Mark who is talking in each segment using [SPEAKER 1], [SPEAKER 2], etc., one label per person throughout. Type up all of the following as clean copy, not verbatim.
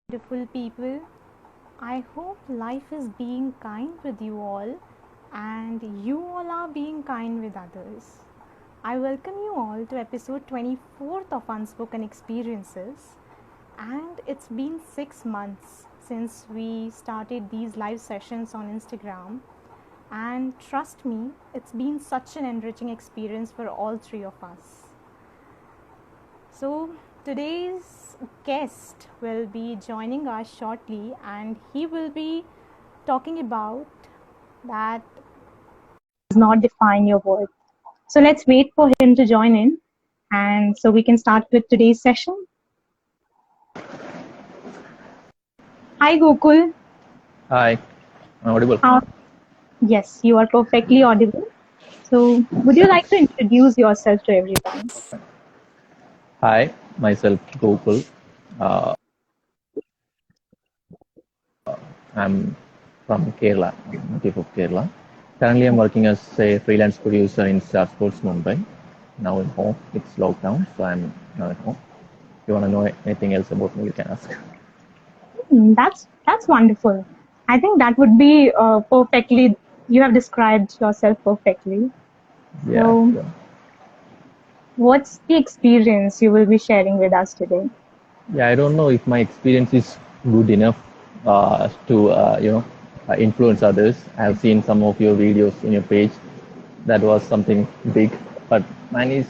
[SPEAKER 1] Beautiful people, I hope life is being kind with you all and you all are being kind with others. I welcome you all to episode 24 of Unspoken Experiences, and it's been 6 months since we started these live sessions on Instagram, and trust me, it's been such an enriching experience for all three of us. So, today's guest will be joining us shortly, and he will be talking about that does not define your worth. So, let's wait for him to join in, and so we can start with today's session. Hi, Gokul.
[SPEAKER 2] Hi, I'm audible.
[SPEAKER 1] Yes, you are perfectly audible. So, would you like to introduce yourself to everyone?
[SPEAKER 2] Hi, myself Gokul. Uh, I'm from Kerala, I'm native of Kerala. Currently, I'm working as a freelance producer in Star Sports Mumbai. Now at home, it's lockdown, so I'm now at home. If you want to know anything else about me, you can ask.
[SPEAKER 1] That's wonderful. I think that would be perfectly. You have described yourself perfectly.
[SPEAKER 2] Yeah,
[SPEAKER 1] So,
[SPEAKER 2] sure.
[SPEAKER 1] what's the experience you will be sharing with us today?
[SPEAKER 2] Yeah, I don't know if my experience is good enough to influence others. I've seen some of your videos in your page. That was something big, but mine is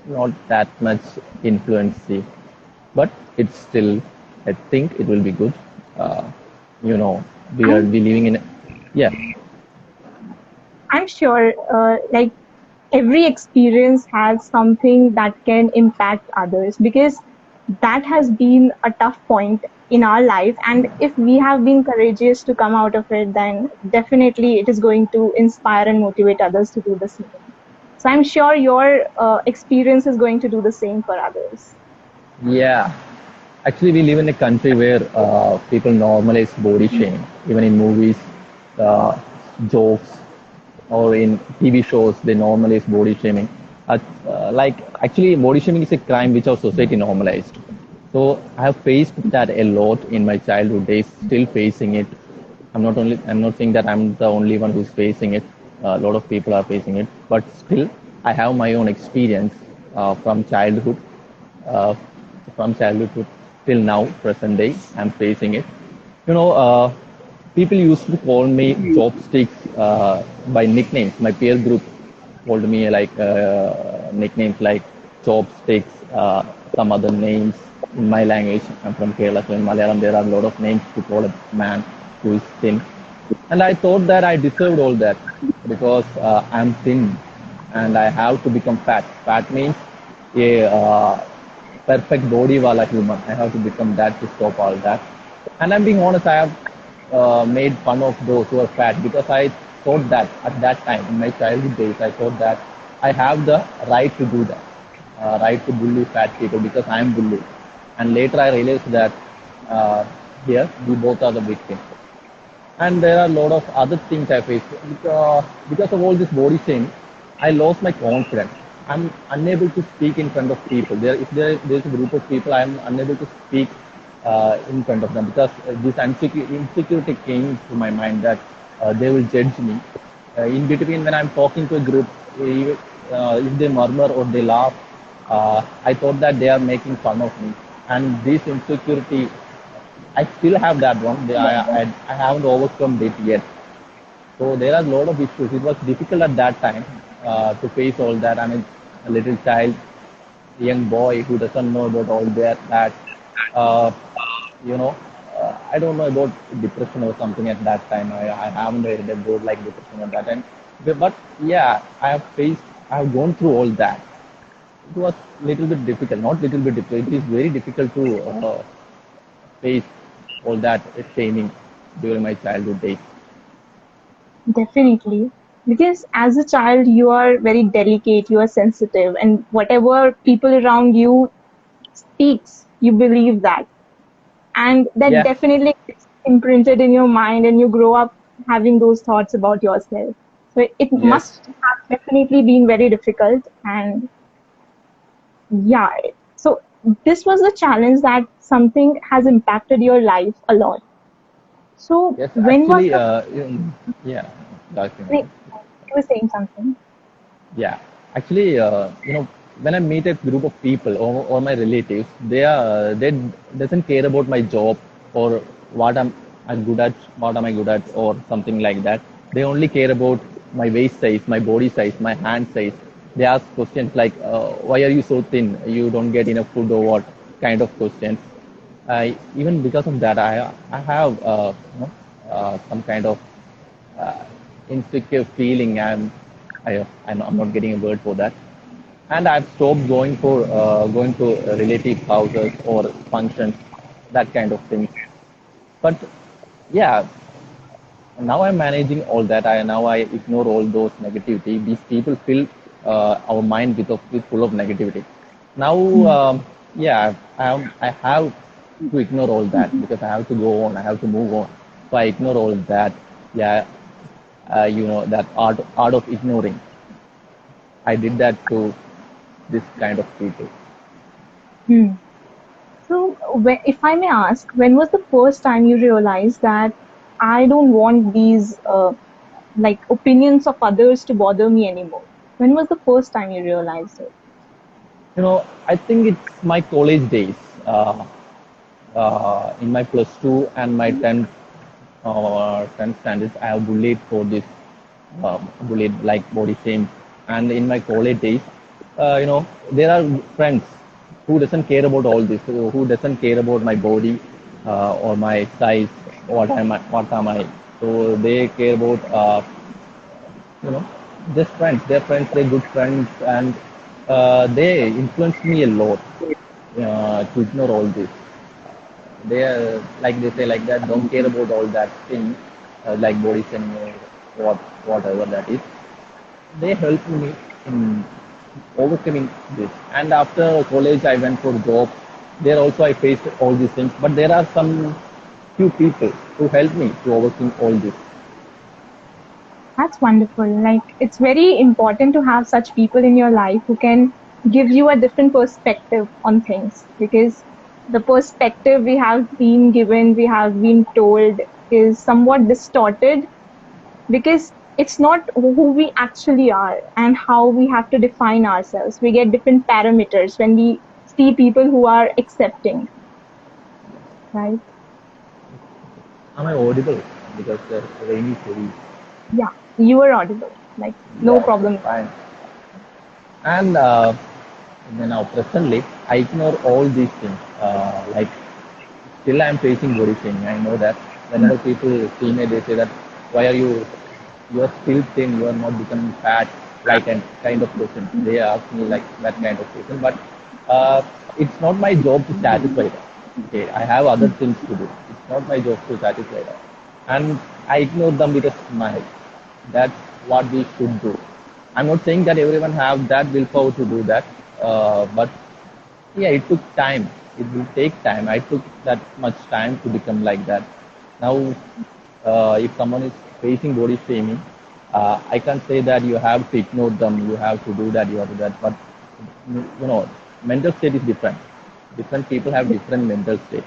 [SPEAKER 2] not that much influency. But it's still, I think it will be good. Uh, you know,
[SPEAKER 1] I'm
[SPEAKER 2] we living in, yeah,
[SPEAKER 1] I'm sure, like every experience has something that can impact others because that has been a tough point in our life, and if we have been courageous to come out of it, then definitely it is going to inspire and motivate others to do the same. So I'm sure your experience is going to do the same for others.
[SPEAKER 2] yeah. Actually, we live in a country where people normalize body shaming, even in movies, uh, jokes, or in TV shows, they normalize body shaming. Actually, body shaming is a crime which our society normalized. So I have faced that a lot in my childhood days, still facing it. I'm not saying that I'm the only one who's facing it. A lot of people are facing it, but still, I have my own experience from childhood uh, from childhood till now, present day, I'm facing it. You know, people used to call me chopsticks by nicknames. My peer group called me nicknames like chopsticks, some other names in my language. I'm from Kerala, so in Malayalam there are a lot of names to call a man who is thin. And I thought that I deserved all that because I'm thin and I have to become fat. Fat means a perfect body wala human. I have to become that to stop all that. And I'm being honest, I have made fun of those who are fat because I thought that at that time in my childhood days, I thought that I have the right to do that, right to bully fat people because I am bullied. And later I realized that uh, here we both are the victims. And there are a lot of other things I faced because of all this body shaming. I lost my confidence. I'm unable to speak in front of people. There's a group of people, I'm unable to speak in front of them because this insecurity came to my mind that they will judge me. In between, when I'm talking to a group, if they murmur or they laugh, I thought that they are making fun of me. And this insecurity, I still have that one. I haven't overcome it yet. So there are a lot of issues. It was difficult at that time to face all that. I mean, a little child, young boy who doesn't know about all that. Uh, you know, I don't know about depression or something at that time. I haven't read about like depression at that time. But yeah, I have gone through all that. It was little bit difficult, not little bit difficult. It is very difficult to face all that shaming during my childhood days.
[SPEAKER 1] Definitely. Because as a child, you are very delicate, you are sensitive, and whatever people around you speaks, you believe that. And that
[SPEAKER 2] Yeah,
[SPEAKER 1] definitely gets imprinted in your mind, and you grow up having those thoughts about yourself. So it
[SPEAKER 2] yes,
[SPEAKER 1] must have definitely been very difficult. And yeah, so this was a challenge that something has impacted your life a lot. So
[SPEAKER 2] Yes,
[SPEAKER 1] when was
[SPEAKER 2] actually,
[SPEAKER 1] the
[SPEAKER 2] yeah, Dr.
[SPEAKER 1] like, you were saying something?
[SPEAKER 2] Yeah, actually, when I meet a group of people or my relatives, they doesn't care about my job or what I'm good at, what am I good at, or something like that. They only care about my waist size, my body size, my hand size. They ask questions like, "Why are you so thin? You don't get enough food, or what?" Kind of questions. Even because of that, I have some kind of uh, insecure feeling. I'm not getting a word for that, and I've stopped going to relative houses or functions, that kind of things. But yeah, now I'm managing all that. I ignore all those negativity. These people fill our mind with full of negativity. Now, yeah, I have to ignore all that because I have to go on. I have to move on. So I ignore all that. Yeah, that art of ignoring. I did that to this kind of people.
[SPEAKER 1] Hmm. So, if I may ask, when was the first time you realized that I don't want these like opinions of others to bother me anymore? When was the first time you realized it?
[SPEAKER 2] I think it's my college days. Uh, in my plus two and my 10th standards, I have bullied for this, bullied like body shame. And in my college days, there are friends who doesn't care about all this, who doesn't care about my body or my size, what am I. So they care about, you know, just friends. They're friends, they're good friends, and they influenced me a lot to ignore all this. They are like they say like that. Don't care about all that thing, like body shaming or whatever that is. They helped me in overcoming this. And after college, I went for job. There also I faced all these things. But there are some few people who helped me to overcome all this.
[SPEAKER 1] That's wonderful. Like, it's very important to have such people in your life who can give you a different perspective on things, because the perspective we have been given, we have been told, is somewhat distorted, because it's not who we actually are and how we have to define ourselves. We get different parameters when we see people who are accepting, right?
[SPEAKER 2] Am I audible? Because the rain is heavy.
[SPEAKER 1] Yeah, you are audible. Like, no
[SPEAKER 2] Yeah, okay,
[SPEAKER 1] problem.
[SPEAKER 2] fine. And now presently, I ignore all these things. Like still, I'm facing body shaming. I know that whenever people see me, they say that why are you are still thin, you are not becoming fat, like a kind of question. They ask me like that kind of question. But it's not my job to satisfy them. Okay, I have other things to do. It's not my job to satisfy them, and I ignore them with a smile. That's what we should do. I'm not saying that everyone have that willpower to do that, but yeah, it took time. It will take time. I took that much time to become like that. Now, if someone is facing body shaming, I can't say that you have to ignore them, you have to do that, you have to do that. But mental state is different. Different people have different mental state.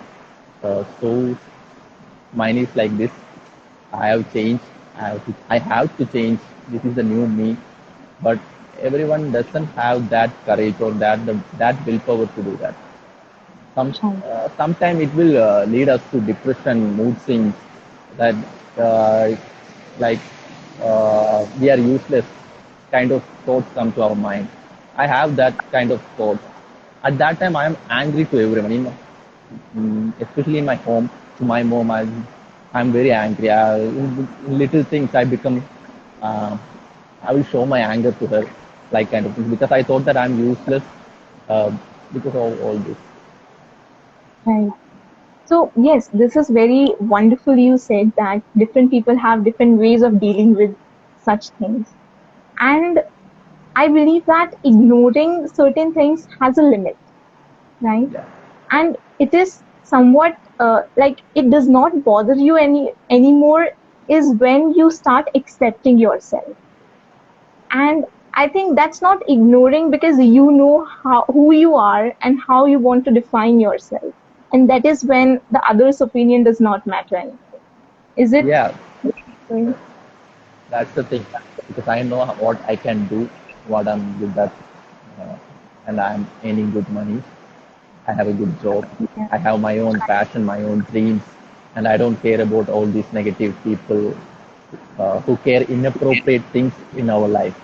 [SPEAKER 2] So mine is like this. I have changed. I have to change. This is the new me. But everyone doesn't have that courage or that willpower to do that. Sometimes it will lead us to depression, mood swings, that uh, like we are useless kind of thoughts come to our mind. I have that kind of thoughts. At that time, I am angry to everyone, especially in my home, to my mom. I'm very angry. In little things, uh, I will show my anger to her, like kind of things, because I thought that I'm useless uh, because of all this.
[SPEAKER 1] Right. So, yes, this is very wonderful. You said that different people have different ways of dealing with such things. And I believe that ignoring certain things has a limit, right?
[SPEAKER 2] Yeah.
[SPEAKER 1] And it is somewhat like it does not bother you anymore is when you start accepting yourself. And
[SPEAKER 3] I think that's not ignoring, because you know who you are and how you want to define yourself. And that is when the other's opinion does not matter anymore. Is it?
[SPEAKER 2] Yeah, that's the thing. Because I know what I can do, what I'm good at, uh, and I'm earning good money. I have a good job.
[SPEAKER 3] Yeah.
[SPEAKER 2] I have my own passion, my own dreams, and I don't care about all these negative people who care inappropriate things in our life.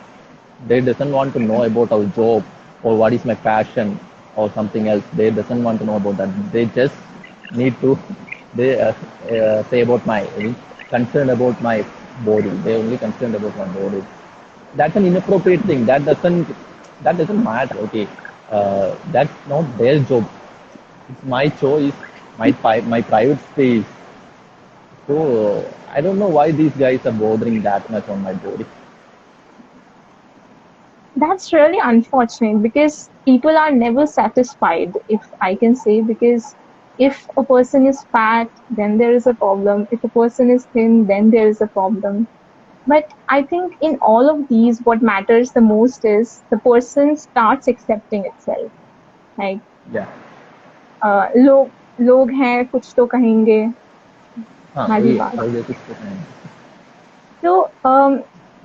[SPEAKER 2] They doesn't want to know about our job or what is my passion or something else. They doesn't want to know about that. They just need to they say about my concerned about my body. They only concerned about my body. That's an inappropriate thing. That doesn't matter. Okay, that's not their job. It's my choice, my private space. So I don't know why these guys are bothering that much on my body.
[SPEAKER 3] That's really unfortunate, because people are never satisfied, if I can say, because if a person is fat, then there is a problem. If a person is thin, then there is a problem. But I think in all of these, what matters the most is the person starts accepting itself. Like,
[SPEAKER 2] Yeah.
[SPEAKER 3] लोग हैं कुछ तो कहेंगे
[SPEAKER 2] हाँ
[SPEAKER 3] वाली
[SPEAKER 2] वही
[SPEAKER 3] बात.
[SPEAKER 2] all this is fine.
[SPEAKER 3] So,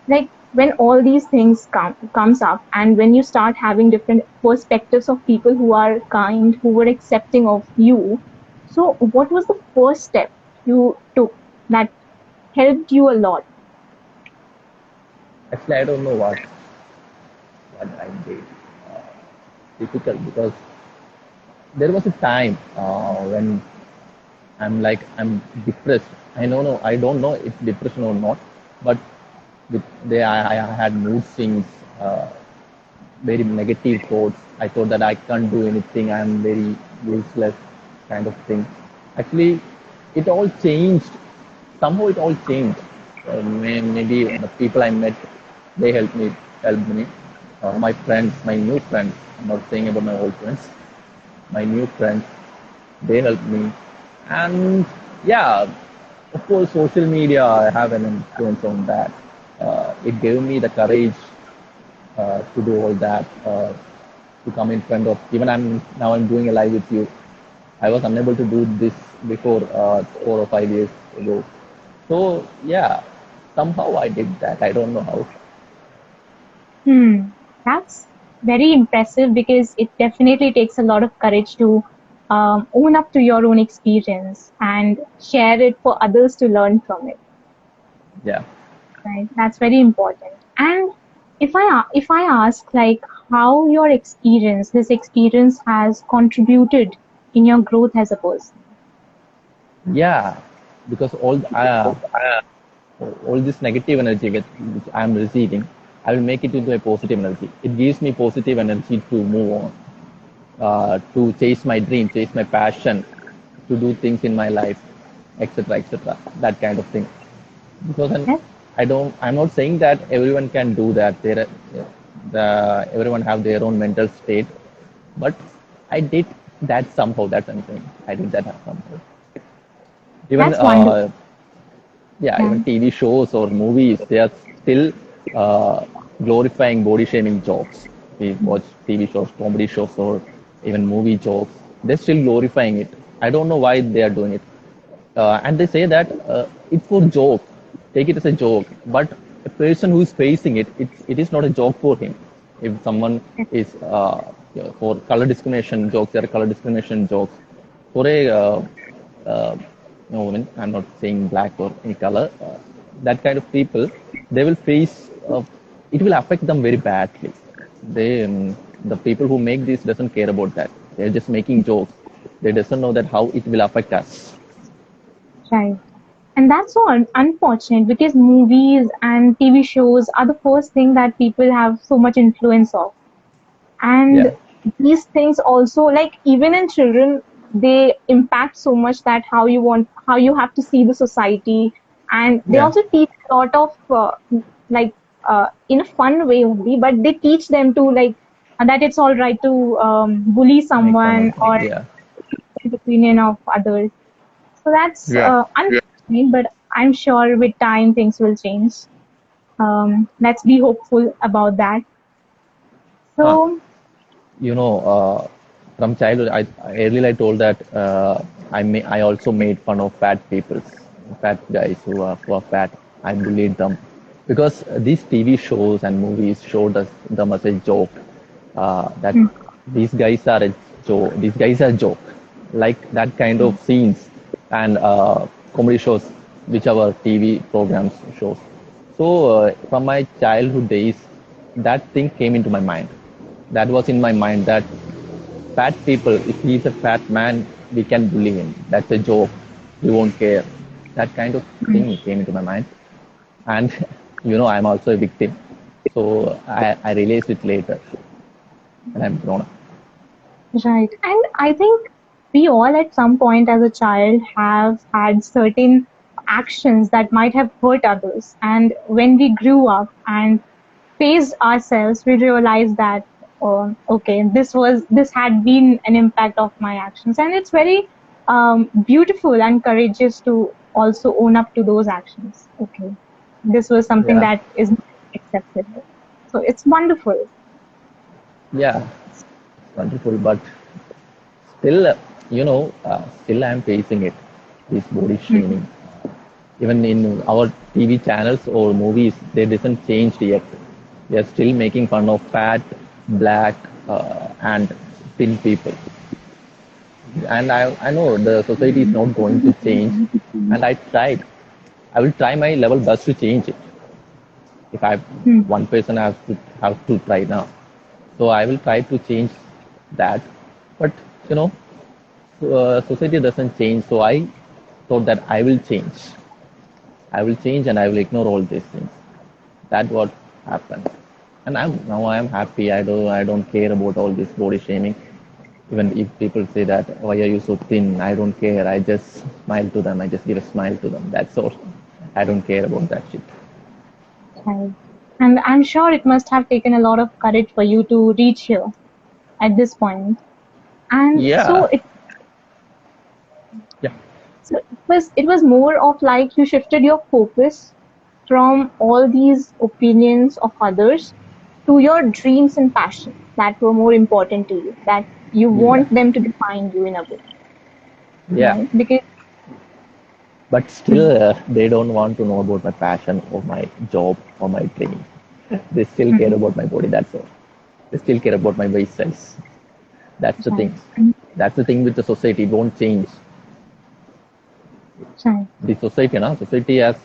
[SPEAKER 3] like when all these things comes up, and when you start having different perspectives of people who are kind, who were accepting of you, so what was the first step you took that helped you a lot?
[SPEAKER 2] Actually, I don't know what I did. Uh, Difficult because there was a time when I'm depressed. I don't know if depression or not, but I had mood swings, uh, very negative thoughts. I thought that I can't do anything. I'm very useless, kind of thing. Actually, it all changed. Somehow it all changed. Maybe the people I met, they helped me. My friends, my new friends. I'm not saying about my old friends. My new friends, they helped me. And yeah, of course, social media have an influence on that. It gave me the courage to do all that, to come in front of. Even I'm doing a live with you. I was unable to do this before 4 or 5 years ago. So yeah, somehow I did that. I don't know how.
[SPEAKER 3] Hmm, that's very impressive, because it definitely takes a lot of courage to own up to your own experience and share it for others to learn from it.
[SPEAKER 2] Yeah.
[SPEAKER 3] Right, that's very important. And if I ask, like, how your this experience has contributed in your growth as a person.
[SPEAKER 2] Yeah, because all this negative energy which I'm receiving, I will make it into a positive energy. It gives me positive energy to move on, to chase my dream, chase my passion, to do things in my life, etc., etc. That kind of thing. Because
[SPEAKER 3] Yes,
[SPEAKER 2] I'm not saying that everyone can do that. Everyone have their own mental state, but I did that somehow. That's what I'm saying. I did that somehow. Even
[SPEAKER 3] that's wonderful.
[SPEAKER 2] yeah,
[SPEAKER 3] Yeah.
[SPEAKER 2] even TV shows or movies, they are still glorifying body shaming jokes. We watch TV shows, comedy shows, or even movie jokes. They're still glorifying it. I don't know why they are doing it. And they say that it's for joke. Take it as a joke. But a person who is facing it is not a joke for him. If someone is for color discrimination jokes, there are color discrimination jokes. For a no woman, I'm not saying black or any color. That kind of people, they will face. It will affect them very badly. The people who make this doesn't care about that. They're just making jokes. They doesn't know that how it will affect us.
[SPEAKER 3] Right. And that's so unfortunate, because movies and TV shows are the first thing that people have so much influence of.
[SPEAKER 2] Yeah,
[SPEAKER 3] And these things also, like, even in children, they impact so much that how you have to see the society. And they
[SPEAKER 2] yeah,
[SPEAKER 3] also teach a lot of like in a fun way only, but they teach them to, like, that it's all right to bully
[SPEAKER 2] make fun of
[SPEAKER 3] someone
[SPEAKER 2] them.
[SPEAKER 3] or
[SPEAKER 2] Yeah,
[SPEAKER 3] the opinion of others. So that's
[SPEAKER 2] yeah,
[SPEAKER 3] unfortunate, but I'm sure with time things will change. Let's be hopeful about that.
[SPEAKER 2] Huh.
[SPEAKER 3] So,
[SPEAKER 2] You know, from childhood, earlier I told that I also made fun of fat people, fat guys who are fat. I bullied them because these TV shows and movies showed us them as a joke. That
[SPEAKER 3] mm,
[SPEAKER 2] these guys are a joke. These guys are joke, like that kind of scenes and comedy shows, which our TV programs shows. So from my childhood days, that thing came into my mind. That was in my mind that fat people, if he's a fat man, we can bully him. That's a joke. He won't care. That kind of
[SPEAKER 3] mm,
[SPEAKER 2] thing came into my mind. And, I'm also a victim. So I realized it later when I'm grown up.
[SPEAKER 3] right. And I think we all at some point as a child have had certain actions that might have hurt others. And when we grew up and faced ourselves, we realized that, okay, this had been an impact of my actions. And it's very beautiful and courageous to also own up to those actions. Okay, this was something
[SPEAKER 2] Yeah.
[SPEAKER 3] that is not acceptable. So it's wonderful.
[SPEAKER 2] Yeah. Wonderful. But still, still I'm facing it. This body
[SPEAKER 3] Mhm.
[SPEAKER 2] shaming. Even in our TV channels or movies, they doesn't change yet. They are still making fun of fat, black, and thin people. And I know the society is not going to change. And I tried. I will try my level best to change it. If I
[SPEAKER 3] Hmm.
[SPEAKER 2] one person have to try now, so I will try to change that. But you know, society doesn't change. So I thought that I will change. I will change and I will ignore all these things. That's what happened. And I'm happy. I don't care about all this body shaming. Even if people say that, why are you so thin? I don't care. I just smile to them. I just give a smile to them. That's all. I don't care about that shit.
[SPEAKER 3] Right. And I'm sure it must have taken a lot of courage for you to reach here at this point. And
[SPEAKER 2] Yeah. Yeah.
[SPEAKER 3] so it was more of like you shifted your focus from all these opinions of others to your dreams and passions that were more important to you, that you
[SPEAKER 2] Yeah.
[SPEAKER 3] want them to define you in a way,
[SPEAKER 2] Yeah.
[SPEAKER 3] right? Because
[SPEAKER 2] But still, they don't want to know about my passion or my job or my dream. They still care
[SPEAKER 3] Mhm.
[SPEAKER 2] about my body. That's all. They still care about my waist size. That's the thing.
[SPEAKER 3] Right.
[SPEAKER 2] That's the thing with the society. It won't change.
[SPEAKER 3] Right.
[SPEAKER 2] The society has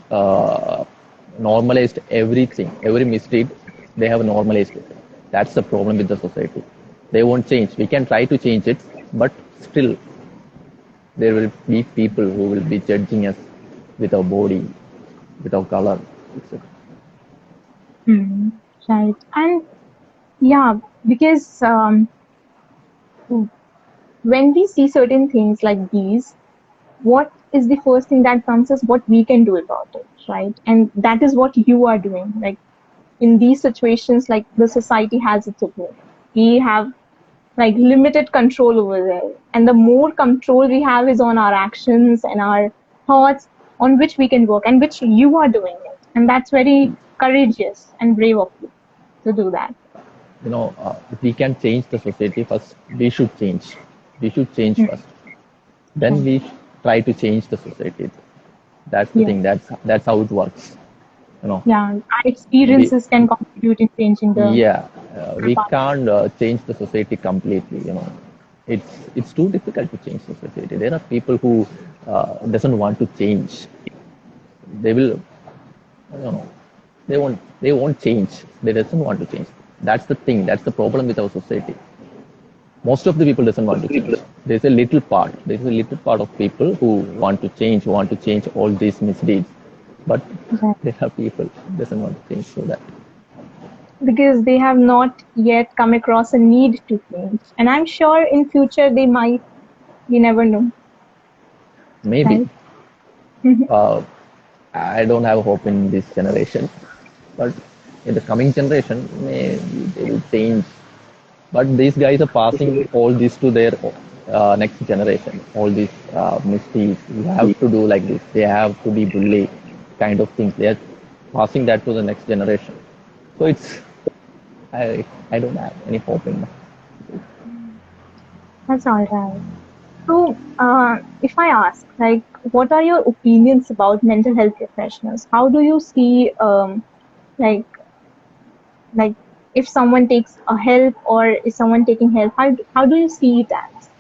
[SPEAKER 2] normalized everything. Every mistake, they have normalized it. That's the problem with the society. They won't change. We can try to change it, but still, there will be people who will be judging us with our body, with our color, etc.
[SPEAKER 3] Hmm. Right. And yeah, because when we see certain things like these, what is the first thing that comes is what we can do about it, right? And that is what you are doing. Like in these situations, like the society has its opinion. We have like limited control over there. And the more control we have is on our actions and our thoughts on which we can work and which you are doing it. And that's very courageous and brave of you to do that.
[SPEAKER 2] If we can change the society first, we should change. We should change
[SPEAKER 3] Mm.
[SPEAKER 2] first. Then
[SPEAKER 3] Right.
[SPEAKER 2] we try to change the society. That's the
[SPEAKER 3] Yes.
[SPEAKER 2] thing. That's how it works. You know,
[SPEAKER 3] Yeah. Our
[SPEAKER 2] we
[SPEAKER 3] experiences can contribute in changing the
[SPEAKER 2] yeah, we
[SPEAKER 3] path.
[SPEAKER 2] can't change the society completely. It's too difficult to change the society. There are people who doesn't want to change. They will, they won't change. They doesn't want to change. That's the thing. That's the problem with our society. Most of the people doesn't want to change. There's a little part of people who want to change all these misdeeds, but
[SPEAKER 3] Right.
[SPEAKER 2] there are people who doesn't want to change. So that
[SPEAKER 3] Because they have not yet come across a need to change. And I'm sure in future they might, you never know,
[SPEAKER 2] maybe
[SPEAKER 3] right?
[SPEAKER 2] uh, I don't have hope in this generation, but in the coming generation, maybe they will change. But these guys are passing all this to their next generation. All these misdeeds, you have to do like this. They have to be bully, kind of things. They are passing that to the next generation. So I don't have any hope in that.
[SPEAKER 3] That's all right. So, if I ask, like, what are your opinions about mental health professionals? How do you see, like, like, if someone takes a help or is someone taking help? How do you see it as?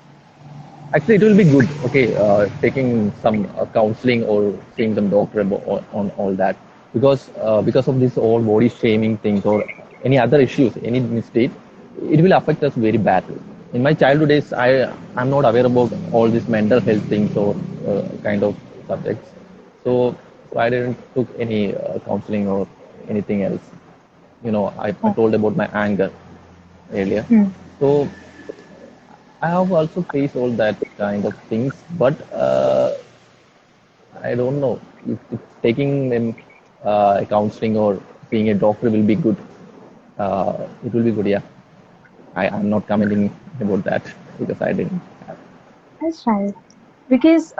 [SPEAKER 2] Actually, it will be good. Okay, taking some counseling or seeing some doctor on all that, because of this all body shaming things or any other issues, any mistake, it will affect us very badly. In my childhood days, I'm not aware about all these mental health things or kind of subjects, so I didn't took any counseling or anything else. I
[SPEAKER 3] Oh,
[SPEAKER 2] told about my anger earlier.
[SPEAKER 3] hmm.
[SPEAKER 2] So I have also faced all that kind of things, but I don't know if taking them counseling or seeing a doctor will be good. It will be good, yeah. I'm not commenting about that because I didn't.
[SPEAKER 3] That's right. Because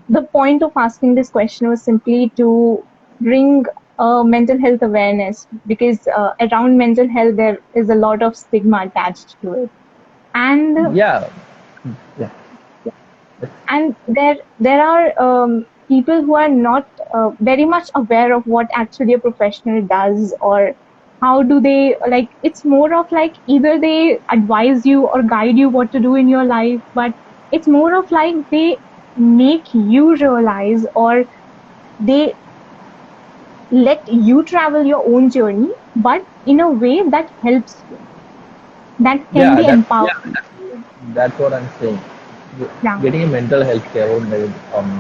[SPEAKER 3] the point of asking this question was simply to bring mental health awareness, because around mental health there is a lot of stigma attached to it, and
[SPEAKER 2] Yeah, yeah,
[SPEAKER 3] there are people who are not very much aware of what actually a professional does, or how do they, like, it's more of like either they advise you or guide you what to do in your life, but it's more of like they make you realize, or they let you travel your own journey, but in a way that helps you, that can
[SPEAKER 2] yeah.
[SPEAKER 3] be empowering.
[SPEAKER 2] That's what I'm saying.
[SPEAKER 3] Yeah.
[SPEAKER 2] Getting a mental health care or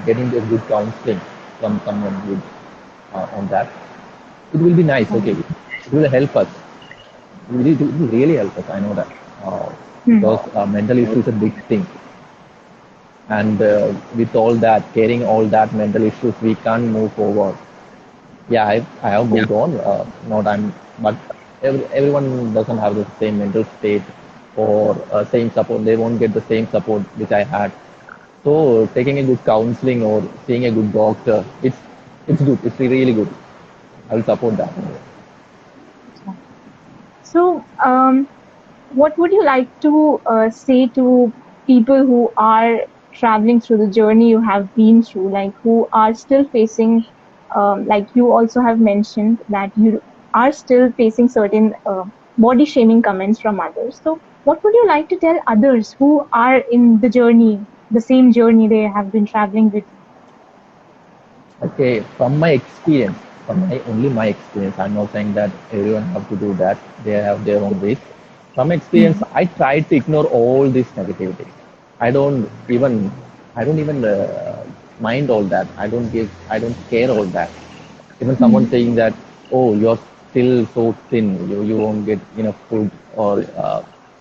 [SPEAKER 2] getting a good counseling from someone good on that, it will be nice. Okay, it will help us. It will really help us. I know that
[SPEAKER 3] Hmm.
[SPEAKER 2] because mental issue is a big thing, and with all that, carrying all that mental issues, we can't move forward. Yeah, I have moved on. Not I'm, but everyone doesn't have the same mental state or same support. They won't get the same support which I had. So taking a good counseling or seeing a good doctor, it's good. It's really good. I will support that.
[SPEAKER 3] So, what would you like to say to people who are traveling through the journey you have been through, like who are still facing, like you also have mentioned that you are still facing certain body shaming comments from others. So, what would you like to tell others who are in the journey, the same journey they have been traveling with you?
[SPEAKER 2] Okay, from my experience, only my experience, I'm not saying that everyone have to do that. They have their own ways. From experience,
[SPEAKER 3] Hmm.
[SPEAKER 2] I try to ignore all this negativity. I don't even, I don't even mind all that. I don't care all that. Even someone
[SPEAKER 3] Hmm.
[SPEAKER 2] saying that, oh, you're still so thin, you won't get enough food, or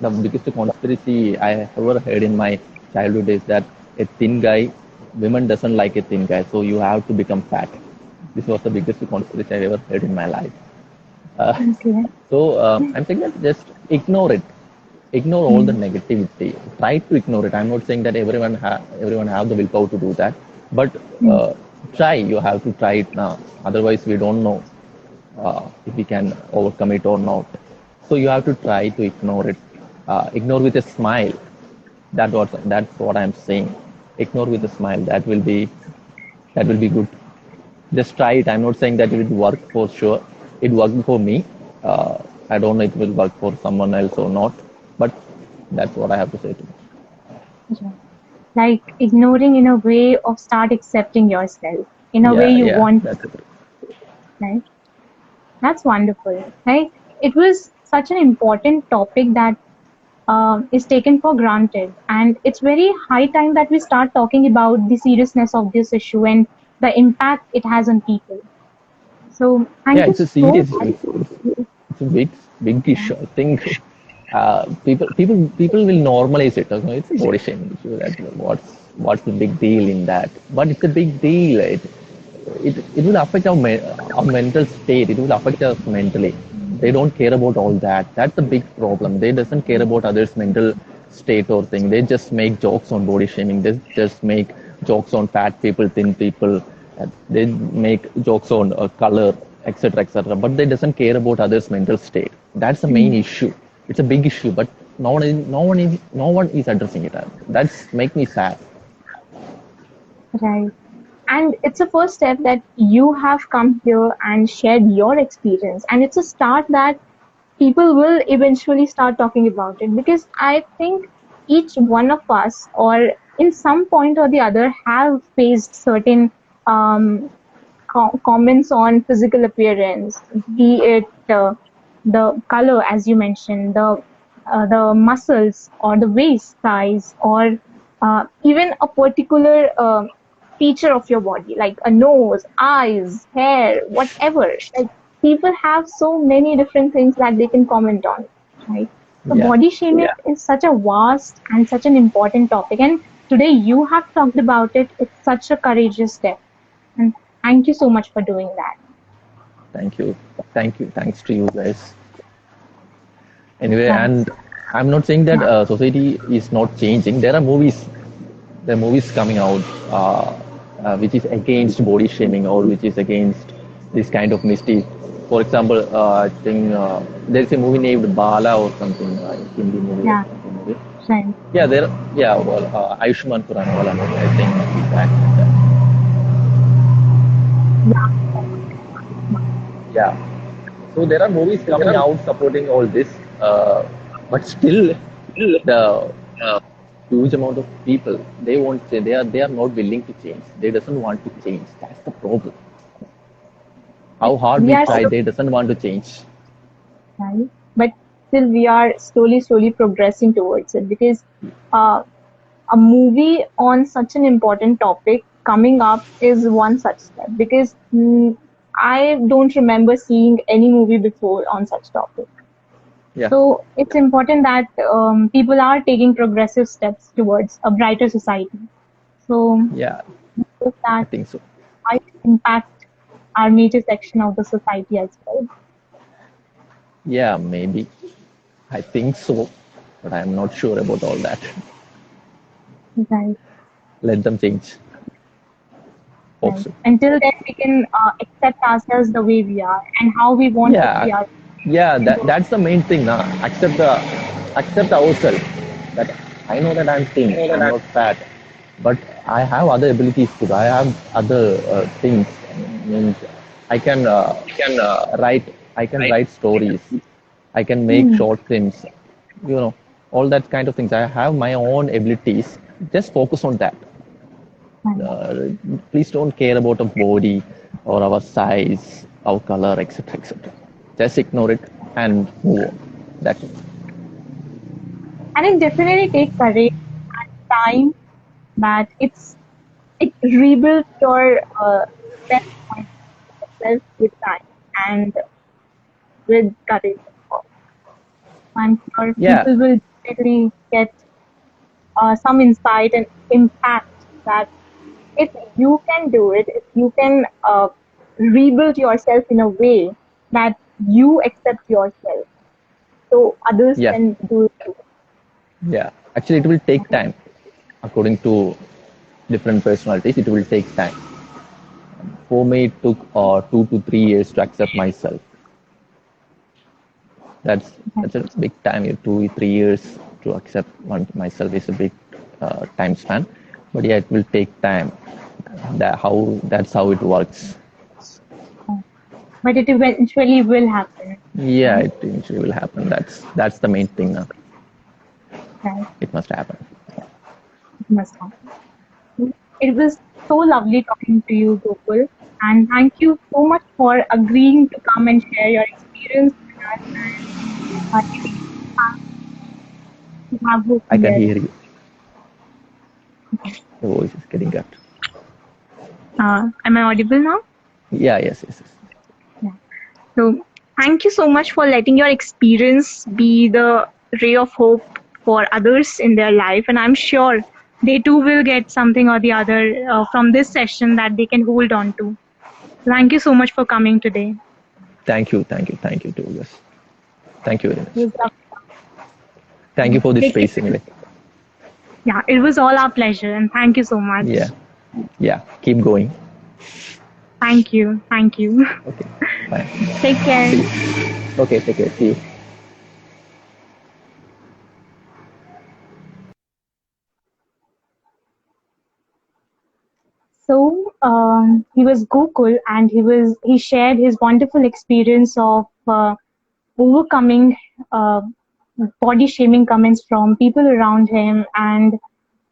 [SPEAKER 2] the biggest conspiracy I ever heard in my childhood is that a thin guy, women doesn't like a thin guy, so you have to become fat. This was the biggest conspiracy I ever heard in my life. Uh,
[SPEAKER 3] Okay.
[SPEAKER 2] so I'm saying that just ignore it. Ignore all the
[SPEAKER 3] Hmm.
[SPEAKER 2] negativity. Try to ignore it. I'm not saying that everyone have the willpower to do that, but
[SPEAKER 3] Hmm.
[SPEAKER 2] try. You have to try it now. Otherwise, we don't know if we can overcome it or not. So you have to try to ignore it. Ignore with a smile. That's what I'm saying. Ignore with a smile. That will be good. Just try it. I'm not saying that it will work for sure. It worked for me. Uh, I don't know if it will work for someone else or not, but that's what I have to say to you.
[SPEAKER 3] Yeah. Like ignoring in a way of start accepting yourself in a way
[SPEAKER 2] Yeah,
[SPEAKER 3] you
[SPEAKER 2] yeah,
[SPEAKER 3] want,
[SPEAKER 2] that's it.
[SPEAKER 3] right? That's wonderful, right? It was such an important topic that is taken for granted, and it's very high time that we start talking about the seriousness of this issue and the impact it has on people. So
[SPEAKER 2] Yeah,
[SPEAKER 3] thank you
[SPEAKER 2] it's a
[SPEAKER 3] so
[SPEAKER 2] serious issue.
[SPEAKER 3] much.
[SPEAKER 2] It's a big
[SPEAKER 3] Yeah.
[SPEAKER 2] issue. I think people will normalize it. Okay? It's a body shaming issue. What's the big deal in that? But it's a big deal. It will affect our mental state. It will affect us mentally. They don't care about all that. That's a big problem. They doesn't care about others' mental state or thing. They just make jokes on body shaming. They just make jokes on fat people, thin people. They make jokes on color. etc., etc. But they doesn't care about others' mental state. That's the main issue. It's a big issue, but no one is addressing it. That's make me sad.
[SPEAKER 3] Right. And it's a first step that you have come here and shared your experience. And it's a start that people will eventually start talking about it, because I think each one of us, or in some point or the other, have faced certain um, comments on physical appearance, be it the color, as you mentioned, the muscles or the waist size, or even a particular feature of your body, like a nose, eyes, hair, whatever. Like, people have so many different things that they can comment on, right? So
[SPEAKER 2] Yeah,
[SPEAKER 3] body shaming is such a vast and such an important topic, and today you have talked about it. It's such a courageous step, and thank you so much for doing that.
[SPEAKER 2] thank you, thank you, thanks to you guys. Anyway,
[SPEAKER 3] Right.
[SPEAKER 2] and I'm not saying that
[SPEAKER 3] Yeah.
[SPEAKER 2] society is not changing. There are movies coming out which is against body shaming or which is against this kind of misdeed. For example, I think there's a movie named Bala or something, Hindi movie or
[SPEAKER 3] Yeah.
[SPEAKER 2] something movie.
[SPEAKER 3] Right.
[SPEAKER 2] Yeah, there. Yeah, well, Ayushmann Khurrana wala movie. I think he's acting that. Yeah. So there are movies coming out supporting all this, but still the huge amount of people they won't say they are not willing to change. They doesn't want to change. That's the problem. How hard
[SPEAKER 3] We
[SPEAKER 2] we
[SPEAKER 3] are
[SPEAKER 2] try,
[SPEAKER 3] so
[SPEAKER 2] they doesn't want to change.
[SPEAKER 3] right, but still we are slowly progressing towards it, because uh, a movie on such an important topic coming up is one such step. Because I don't remember seeing any movie before on such topic.
[SPEAKER 2] Yeah,
[SPEAKER 3] So it's important that people are taking progressive steps towards a brighter society. So
[SPEAKER 2] yeah,
[SPEAKER 3] hope
[SPEAKER 2] I
[SPEAKER 3] that
[SPEAKER 2] think so.
[SPEAKER 3] might impact our major section of the society as well.
[SPEAKER 2] Yeah, maybe. I think so, but I'm not sure about all that.
[SPEAKER 3] Right,
[SPEAKER 2] Let them change. Hope
[SPEAKER 3] right.
[SPEAKER 2] so.
[SPEAKER 3] Until then, we can accept ourselves the way we are and how we want to see
[SPEAKER 2] Yeah,
[SPEAKER 3] ourselves.
[SPEAKER 2] yeah. That's the main thing. Nah. Accept ourselves. That I know that I'm thin. I'm not fat, but I have other abilities too. I have other things. Means I can write. I can write stories. I can make
[SPEAKER 3] Hmm.
[SPEAKER 2] short films. You know, all that kind of things. I have my own abilities. Just focus on that.
[SPEAKER 3] Right.
[SPEAKER 2] uh, please don't care about our body or our size, our color, etc., etc. Just ignore it and move on. That's it.
[SPEAKER 3] And it definitely takes courage and time, that it rebuilds your self confidence with time and with courage, of course. I'm sure
[SPEAKER 2] Yeah,
[SPEAKER 3] people will definitely get some insight and impact, that if you can do it, if you can rebuild yourself in a way that you accept yourself, so others
[SPEAKER 2] yeah,
[SPEAKER 3] can do it too.
[SPEAKER 2] yeah. Actually, it will take time. According to different personalities, it will take time. For me, it took 2 to 3 years to accept myself. That's a big time. 2 3 years to accept myself is a big time span. But yeah, it will take time. That's how it works.
[SPEAKER 3] But it eventually will happen,
[SPEAKER 2] Yeah,
[SPEAKER 3] right?
[SPEAKER 2] it eventually will happen. That's the main thing now.
[SPEAKER 3] Right.
[SPEAKER 2] It must happen.
[SPEAKER 3] It must happen. It was so lovely talking to you, Gokul, and thank you so much for agreeing to come and share your experience with us, and giving us to have Gokul
[SPEAKER 2] I can
[SPEAKER 3] here.
[SPEAKER 2] hear you. Your voice is getting cut.
[SPEAKER 3] Am I audible now?
[SPEAKER 2] Yeah, yes, yes, yes.
[SPEAKER 3] Yeah. So, thank you so much for letting your experience be the ray of hope for others in their life. And I'm sure they too will get something or the other from this session that they can hold on to. Thank you so much for coming today.
[SPEAKER 2] Thank you to you. Thank you very
[SPEAKER 3] It
[SPEAKER 2] much.
[SPEAKER 3] was
[SPEAKER 2] Thank you for this
[SPEAKER 3] Take
[SPEAKER 2] space
[SPEAKER 3] care.
[SPEAKER 2] anyway.
[SPEAKER 3] Yeah, it was all our pleasure, and thank you so much.
[SPEAKER 2] Yeah, yeah. Keep going.
[SPEAKER 3] Thank you. Thank you.
[SPEAKER 2] Okay. Fine.
[SPEAKER 3] Take care.
[SPEAKER 2] See you. Okay, take care. See you.
[SPEAKER 3] So he was Gokul, and he shared his wonderful experience of overcoming uh, body shaming comments from people around him, and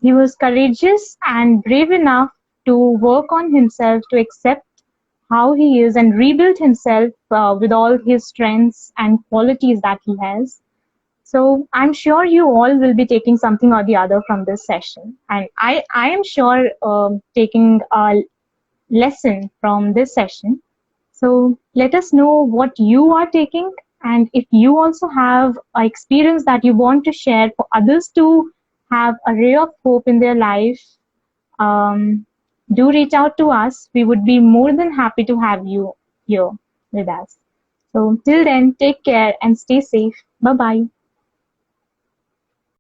[SPEAKER 3] he was courageous and brave enough to work on himself, to accept how he is and rebuild himself with all his strengths and qualities that he has. So I'm sure you all will be taking something or the other from this session, and I am sure taking a lesson from this session. So let us know what you are taking, and if you also have an experience that you want to share for others to have a ray of hope in their life, um, do reach out to us. We would be more than happy to have you here with us. So till then, take care and stay safe. Bye bye.